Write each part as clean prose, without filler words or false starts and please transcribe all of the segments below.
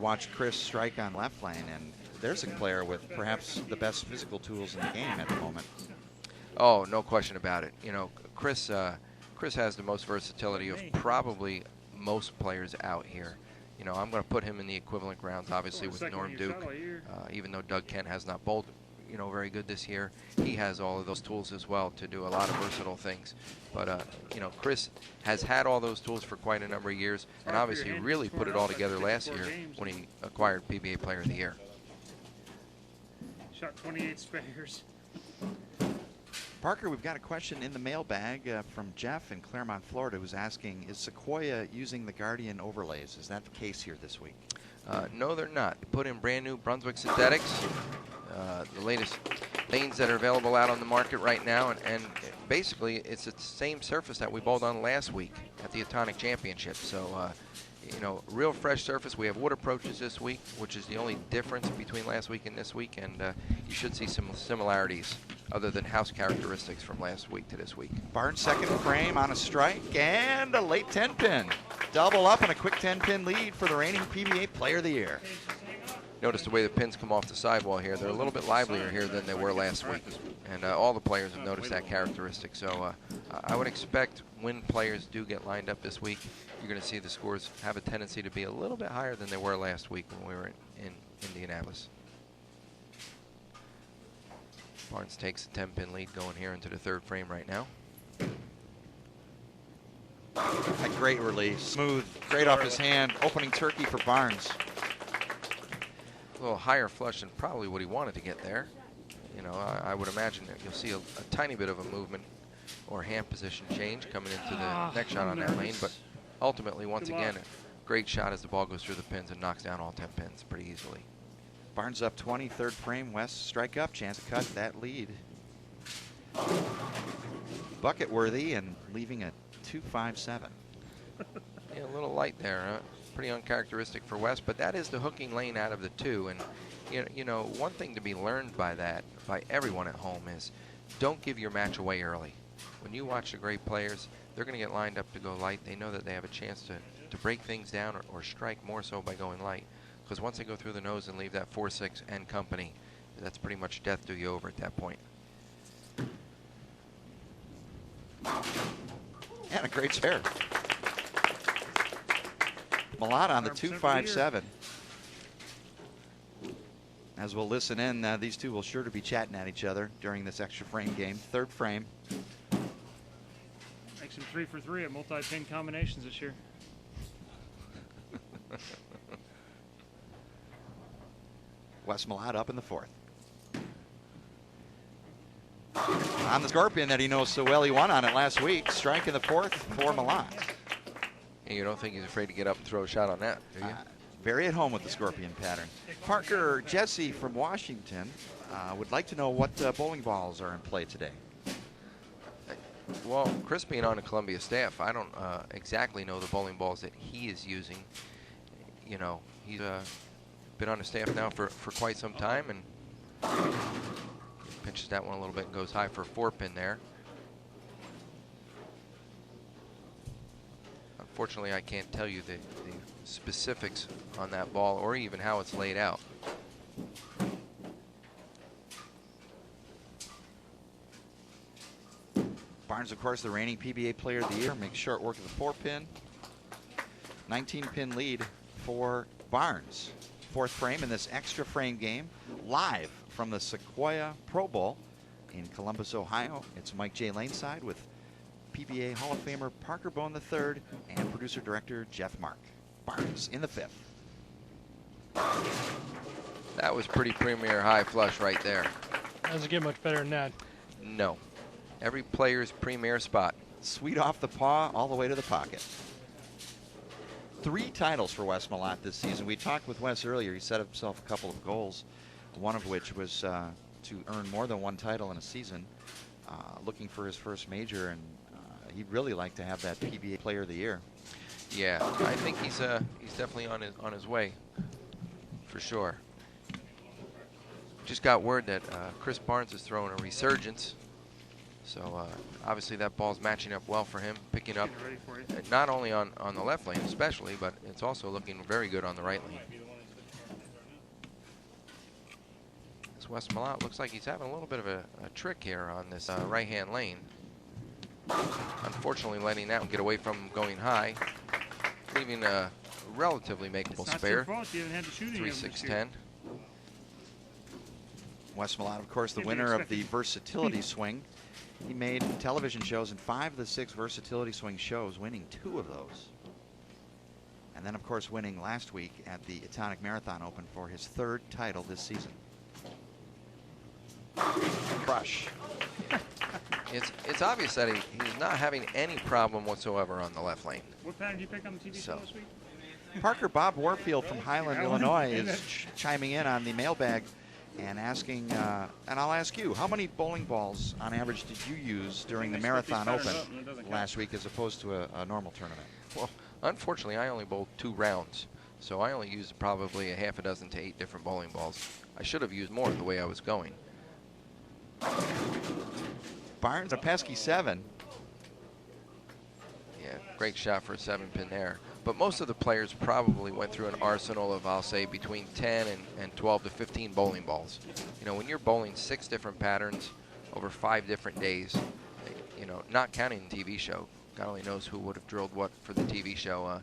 watch Chris strike on left lane, and there's a player with perhaps the best physical tools in the game at the moment. Oh, no question about it. You know, Chris has the most versatility of probably most players out here. You know, I'm going to put him in the equivalent grounds, obviously, with Norm Duke. Even though Doug Kent has not bowled, you know, very good this year, he has all of those tools as well to do a lot of versatile things. But, you know, Chris has had all those tools for quite a number of years, and obviously really put it all together last year when he acquired PBA Player of the Year. Shot 28 spares. Parker, we've got a question in the mailbag from Jeff in Claremont, Florida, who's asking, is Sequoia using the Guardian overlays? Is that the case here this week? No, they're not. They put in brand new Brunswick synthetics, the latest lanes that are available out on the market right now, and basically it's the same surface that we bowled on last week at the Atonic Championship. So, you know, real fresh surface. We have wood approaches this week, which is the only difference between last week and this week, and you should see some similarities other than house characteristics from last week to this week. Barnes second frame on a strike and a late 10-pin. Double up and a quick 10-pin lead for the reigning PBA Player of the Year. Notice the way the pins come off the sidewall here. They're a little bit livelier here than they were last week, and all the players have noticed that characteristic. So I would expect when players do get lined up this week, you're going to see the scores have a tendency to be a little bit higher than they were last week when we were in Indianapolis. Barnes takes a 10-pin lead going here into the third frame right now. A great release, smooth, great off his hand, opening turkey for Barnes. A little higher flush than probably what he wanted to get there. You know, I would imagine that you'll see a tiny bit of a movement or hand position change coming into the next shot on that lane, but ultimately, once again, a great shot as the ball goes through the pins and knocks down all 10 pins pretty easily. Barnes up 20, third frame. West strike up, chance to cut that lead. Bucket worthy and leaving a 2.57. Yeah, a little light there, huh? Pretty uncharacteristic for West, but that is the hooking lane out of the two. And you know, one thing to be learned by everyone at home is don't give your match away early. When you watch the great players, they're going to get lined up to go light. They know that they have a chance to break things down or strike more so by going light. Because once they go through the nose and leave that 4-6 and company, that's pretty much death do you over at that point. And a great spare. Malott on the 2.57. As we'll listen in, these two will sure to be chatting at each other during this extra frame game. Third frame. Makes him 3 for 3 at multi-pin combinations this year. Wes Malott up in the fourth. On the Scorpion that he knows so well, he won on it last week. Strike in the fourth for Malott. And you don't think he's afraid to get up and throw a shot on that, do you? Very at home with the Scorpion pattern. Parker, Jesse from Washington would like to know what bowling balls are in play today. Well, Chris being on the Columbia staff, I don't exactly know the bowling balls that he is using. You know, he's been on the staff now for quite some time, and pinches that one a little bit and goes high for a 4-pin there. Unfortunately, I can't tell you the specifics on that ball or even how it's laid out. Barnes, of course, the reigning PBA Player of the Year, makes short work of the 4-pin. 19-pin lead for Barnes. Fourth frame in this extra frame game, live from the Sequoia Pro Bowl in Columbus, Ohio. It's Mike J. Laneside with PBA Hall of Famer Parker Bone III and producer-director Jeff Mark. Barnes in the fifth. That was pretty premier high flush right there. Doesn't get much better than that. No. Every player's premier spot. Sweet off the paw all the way to the pocket. 3 titles for Wes Malott this season. We talked with Wes earlier. He set himself a couple of goals, one of which was to earn more than 1 title in a season, looking for his first major, and he'd really like to have that PBA Player of the Year. Yeah, I think he's definitely on his way, for sure. Just got word that Chris Barnes is throwing a resurgence. So obviously that ball's matching up well for him, picking up not only on the left lane especially, but it's also looking very good on the right lane. Alex, Wes Malott looks like he's having a little bit of a trick here on this right-hand lane. Unfortunately, letting that one get away from him going high, leaving a relatively makeable spare. 3-6-10. Wes Malott, of course, the winner of the versatility swing. He made television shows in 5 of the 6 versatility swing shows, winning 2 of those. And then, of course, winning last week at the Etonic Marathon Open for his 3rd title this season. Crush. It's obvious that he's not having any problem whatsoever on the left lane. What pattern did you pick on the TV show this week? Parker Bob Warfield from Highland, Illinois, is chiming in on the mailbag and asking, and I'll ask you, how many bowling balls on average did you use during the Marathon Open last week as opposed to a normal tournament? Well, unfortunately, I only bowled 2 rounds, so I only used probably a half a dozen to 8 different bowling balls. I should have used more the way I was going. Barnes, a pesky 7. Yeah, great shot for a 7-pin there. But most of the players probably went through an arsenal of, I'll say, between 10 and 12 to 15 bowling balls. You know, when you're bowling 6 different patterns over 5 different days, you know, not counting the TV show, God only knows who would have drilled what for the TV show,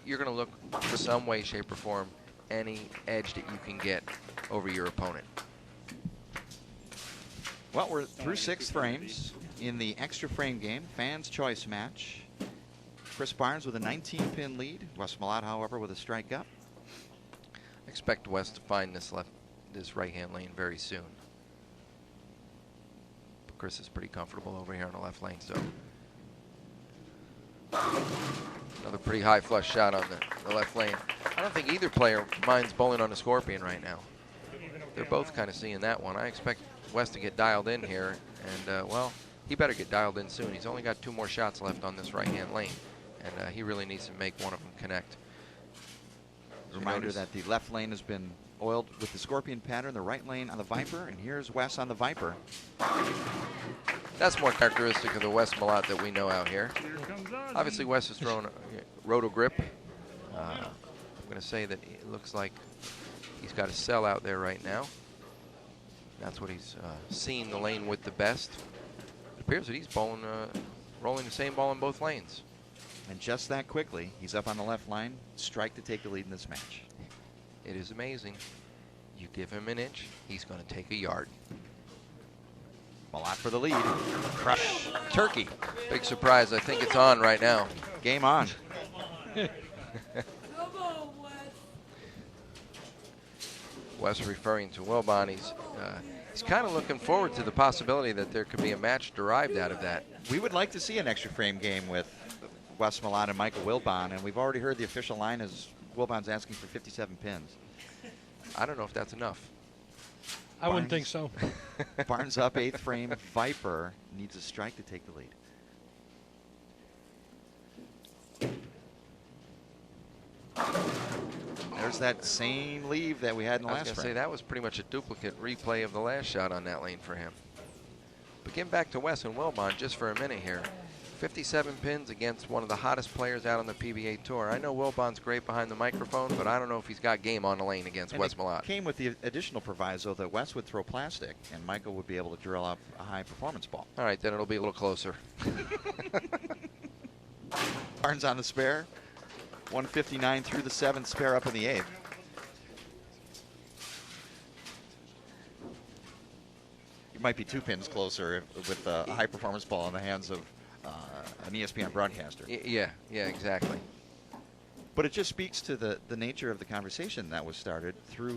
you're going to look for some way, shape, or form any edge that you can get over your opponent. Well, we're through 6 frames in the extra frame game, fans' choice match. Chris Barnes with a 19-pin lead. Wes Malott, however, with a strike up. Expect Wes to find this right-hand lane very soon. But Chris is pretty comfortable over here on the left lane, so another pretty high flush shot on the left lane. I don't think either player minds bowling on the Scorpion right now. They're both kind of seeing that one. I expect Wes to get dialed in here, and well, he better get dialed in soon. He's only got 2 more shots left on this right-hand lane, and he really needs to make one of them connect. Reminder that the left lane has been oiled with the Scorpion pattern, the right lane on the Viper, and here's Wes on the Viper. That's more characteristic of the Wes Malott that we know out here. Obviously, Wes has thrown a roto grip. I'm going to say that it looks like he's got a cell out there right now. That's what he's seeing the lane with the best. It appears that he's bowling, rolling the same ball in both lanes. And just that quickly, he's up on the left line, strike to take the lead in this match. It is amazing. You give him an inch, he's going to take a yard. Malott for the lead. Crush. Turkey. Big surprise. I think it's on right now. Game on. Wes referring to Wilbon. He's kind of looking forward to the possibility that there could be a match derived out of that. We would like to see an extra frame game with Wes Malott and Michael Wilbon, and we've already heard the official line is Wilbon's asking for 57 pins. I don't know if that's enough. I wouldn't think so. Barnes up 8th frame. Viper needs a strike to take the lead. There's that same leave that we had in the last frame. I was going to say that was pretty much a duplicate replay of the last shot on that lane for him. But getting back to Wes and Wilbon just for a minute here. 57 pins against one of the hottest players out on the PBA Tour. I know Wilbon's great behind the microphone, but I don't know if he's got game on the lane against Wes Malott. Came with the additional proviso that Wes would throw plastic, and Michael would be able to drill up a high-performance ball. All right, then it'll be a little closer. Barnes on the spare. 159 through the 7th, spare up in the 8th. You might be 2 pins closer with a high-performance ball in the hands of an ESPN broadcaster. Yeah, exactly. But it just speaks to the nature of the conversation that was started through